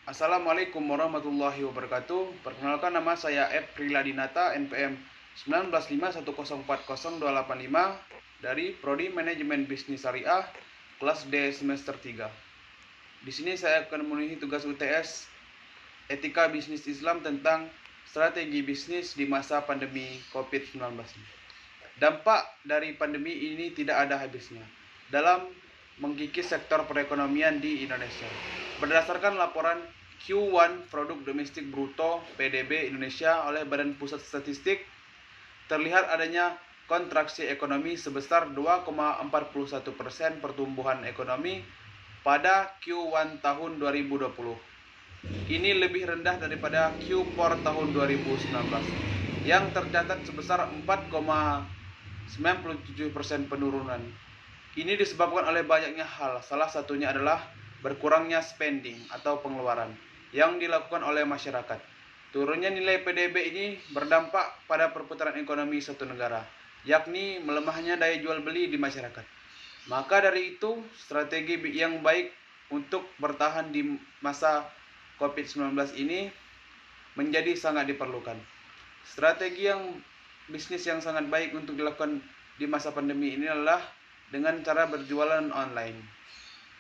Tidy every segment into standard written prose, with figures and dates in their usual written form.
Assalamualaikum warahmatullahi wabarakatuh. Perkenalkan, nama saya F. Riladinata, NPM 1951040285 dari Prodi Manajemen Bisnis Syariah kelas D semester 3. Di sini saya akan memenuhi tugas UTS Etika Bisnis Islam tentang strategi bisnis di masa pandemi COVID-19. Dampak dari pandemi ini tidak ada habisnya dalam mengkikis sektor perekonomian di Indonesia. Berdasarkan laporan Q1 Produk Domestik Bruto PDB Indonesia oleh Badan Pusat Statistik, terlihat adanya kontraksi ekonomi sebesar 2,41% pertumbuhan ekonomi pada Q1 tahun 2020. Ini lebih rendah daripada Q4 tahun 2019 yang tercatat sebesar 4,97% penurunan. Ini disebabkan oleh banyaknya hal, salah satunya adalah berkurangnya spending atau pengeluaran yang dilakukan oleh masyarakat. Turunnya nilai PDB ini berdampak pada perputaran ekonomi suatu negara, yakni melemahnya daya jual beli di masyarakat. Maka dari itu, strategi yang baik untuk bertahan di masa COVID-19 ini menjadi sangat diperlukan. Strategi bisnis yang sangat baik untuk dilakukan di masa pandemi ini adalah dengan cara berjualan online,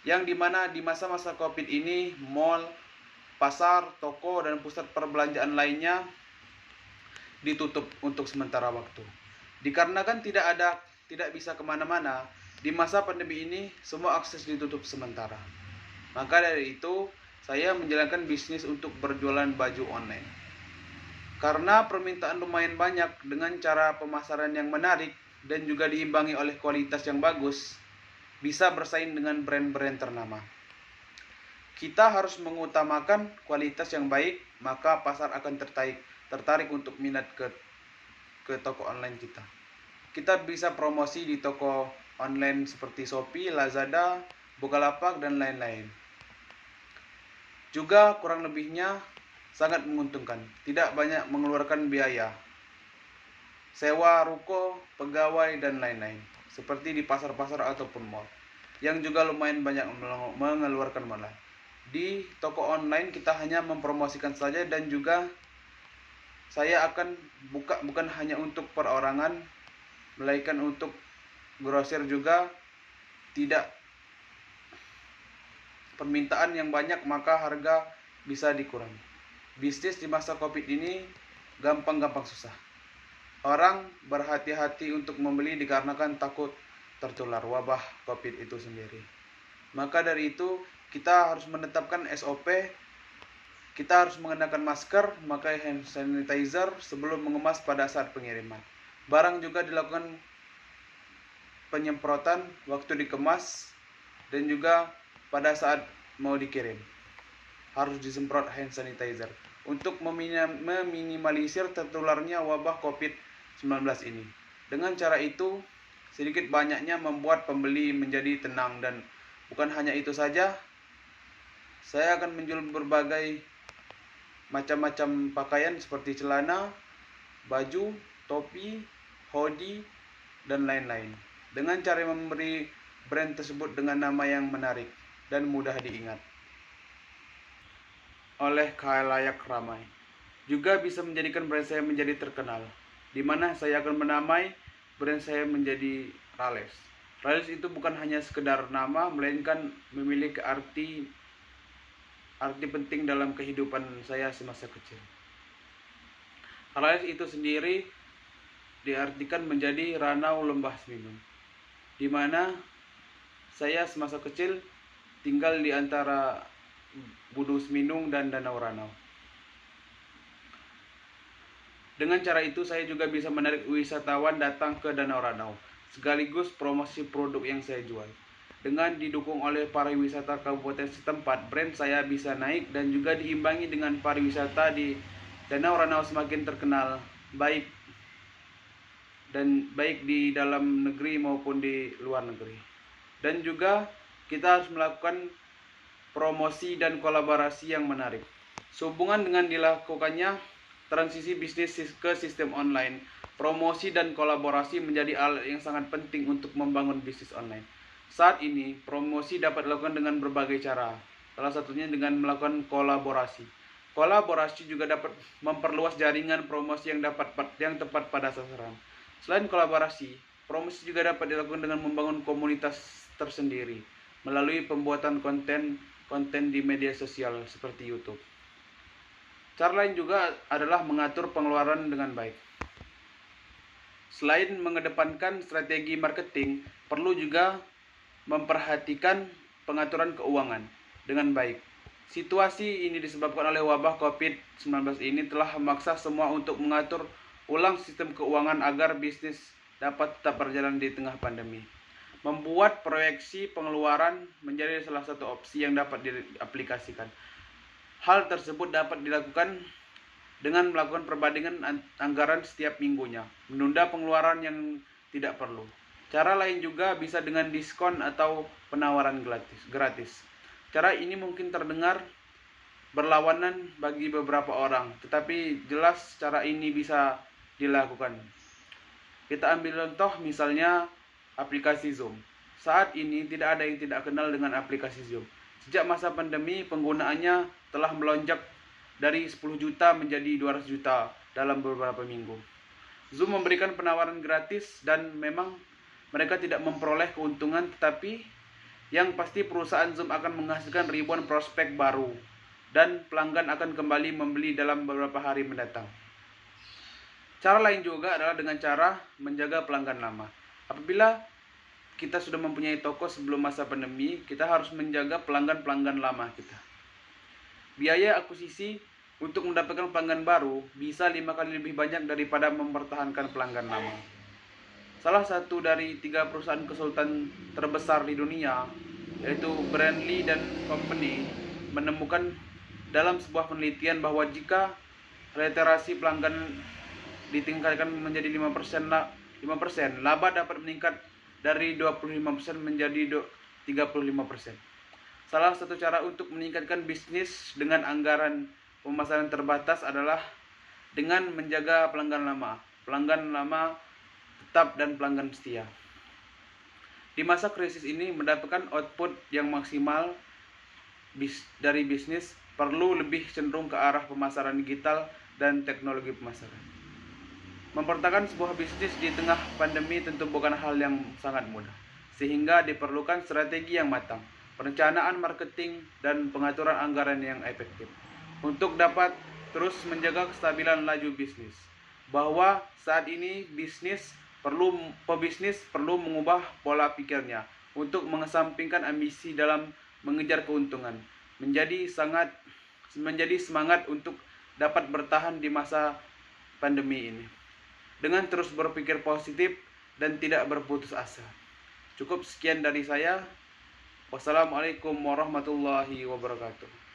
yang dimana di masa-masa COVID ini mall, pasar, toko, dan pusat perbelanjaan lainnya ditutup untuk sementara waktu. Dikarenakan tidak bisa kemana-mana, di masa pandemi ini semua akses ditutup sementara. Maka dari itu, saya menjalankan bisnis untuk berjualan baju online. Karena permintaan lumayan banyak dengan cara pemasaran yang menarik dan juga diimbangi oleh kualitas yang bagus, bisa bersaing dengan brand-brand ternama. Kita harus mengutamakan kualitas yang baik, maka pasar akan tertarik untuk minat ke toko online kita. Kita bisa promosi di toko online seperti Shopee, Lazada, Bukalapak, dan lain-lain. Juga kurang lebihnya sangat menguntungkan, tidak banyak mengeluarkan biaya sewa ruko, pegawai, dan lain-lain, seperti di pasar-pasar ataupun mall, yang juga lumayan banyak mengeluarkan modal. Di toko online kita hanya mempromosikan saja, dan juga saya akan buka bukan hanya untuk perorangan, melainkan untuk grosir juga. Tidak permintaan yang banyak, maka harga bisa dikurangi. Bisnis di masa COVID ini gampang-gampang susah. Orang berhati-hati untuk membeli dikarenakan takut tertular wabah COVID itu sendiri. Maka dari itu, kita harus menetapkan SOP. Kita harus mengenakan masker, memakai hand sanitizer sebelum mengemas pada saat pengiriman. Barang juga dilakukan penyemprotan waktu dikemas dan juga pada saat mau dikirim. Harus disemprot hand sanitizer untuk meminimalisir tertularnya wabah COVID-19 ini. Dengan cara itu, sedikit banyaknya membuat pembeli menjadi tenang. Dan bukan hanya itu saja, saya akan menjual berbagai macam-macam pakaian seperti celana, baju, topi, hoodie, dan lain-lain, dengan cara memberi brand tersebut dengan nama yang menarik dan mudah diingat oleh khalayak ramai. Juga bisa menjadikan brand saya menjadi terkenal, di mana saya akan menamai brand saya menjadi Rales. Rales itu bukan hanya sekedar nama, melainkan memiliki arti penting dalam kehidupan saya semasa kecil. Rales itu sendiri diartikan menjadi Ranau Lembah Seminung, di mana saya semasa kecil tinggal di antara Gunung Seminung dan Danau Ranau. Dengan cara itu saya juga bisa menarik wisatawan datang ke Danau Ranau, sekaligus promosi produk yang saya jual. Dengan didukung oleh pariwisata kabupaten setempat, brand saya bisa naik dan juga diimbangi dengan pariwisata di Danau Ranau semakin terkenal, baik di dalam negeri maupun di luar negeri. Dan juga kita harus melakukan promosi dan kolaborasi yang menarik. Sehubungan dengan dilakukannya transisi bisnis ke sistem online, promosi dan kolaborasi menjadi alat yang sangat penting untuk membangun bisnis online. Saat ini, promosi dapat dilakukan dengan berbagai cara, salah satunya dengan melakukan kolaborasi. Kolaborasi juga dapat memperluas jaringan promosi yang tepat pada sasaran. Selain kolaborasi, promosi juga dapat dilakukan dengan membangun komunitas tersendiri melalui pembuatan konten di media sosial seperti YouTube. Cara lain juga adalah mengatur pengeluaran dengan baik. Selain mengedepankan strategi marketing, perlu juga memperhatikan pengaturan keuangan dengan baik. Situasi ini disebabkan oleh wabah COVID-19 ini telah memaksa semua untuk mengatur ulang sistem keuangan agar bisnis dapat tetap berjalan di tengah pandemi. Membuat proyeksi pengeluaran menjadi salah satu opsi yang dapat diaplikasikan. Hal tersebut dapat dilakukan dengan melakukan perbandingan anggaran setiap minggunya, menunda pengeluaran yang tidak perlu. Cara lain juga bisa dengan diskon atau penawaran gratis. Cara ini mungkin terdengar berlawanan bagi beberapa orang, tetapi jelas cara ini bisa dilakukan. Kita ambil contoh misalnya aplikasi Zoom. Saat ini tidak ada yang tidak kenal dengan aplikasi Zoom. Sejak masa pandemi, penggunaannya telah melonjak dari 10 juta menjadi 200 juta dalam beberapa minggu. Zoom memberikan penawaran gratis dan memang mereka tidak memperoleh keuntungan, tetapi yang pasti perusahaan Zoom akan menghasilkan ribuan prospek baru dan pelanggan akan kembali membeli dalam beberapa hari mendatang. Cara lain juga adalah dengan cara menjaga pelanggan lama. Apabila kita sudah mempunyai toko sebelum masa pandemi, kita harus menjaga pelanggan-pelanggan lama kita. Biaya akuisisi untuk mendapatkan pelanggan baru bisa 5 kali lebih banyak daripada mempertahankan pelanggan lama. Salah satu dari 3 perusahaan konsultan terbesar di dunia, yaitu Brandly dan Company, menemukan dalam sebuah penelitian bahwa jika literasi pelanggan ditingkatkan menjadi 5%, laba dapat meningkat dari 25% menjadi 35%. Salah satu cara untuk meningkatkan bisnis dengan anggaran pemasaran terbatas adalah dengan menjaga pelanggan lama. Pelanggan lama tetap dan pelanggan setia. Di masa krisis ini, mendapatkan output yang maksimal dari bisnis perlu lebih cenderung ke arah pemasaran digital dan teknologi pemasaran. Mempertahankan sebuah bisnis di tengah pandemi tentu bukan hal yang sangat mudah, sehingga diperlukan strategi yang matang, perencanaan marketing, dan pengaturan anggaran yang efektif untuk dapat terus menjaga kestabilan laju bisnis. Bahwa saat ini pebisnis perlu mengubah pola pikirnya untuk mengesampingkan ambisi dalam mengejar keuntungan, menjadi semangat untuk dapat bertahan di masa pandemi ini dengan terus berpikir positif dan tidak berputus asa. Cukup sekian dari saya. Wassalamualaikum warahmatullahi wabarakatuh.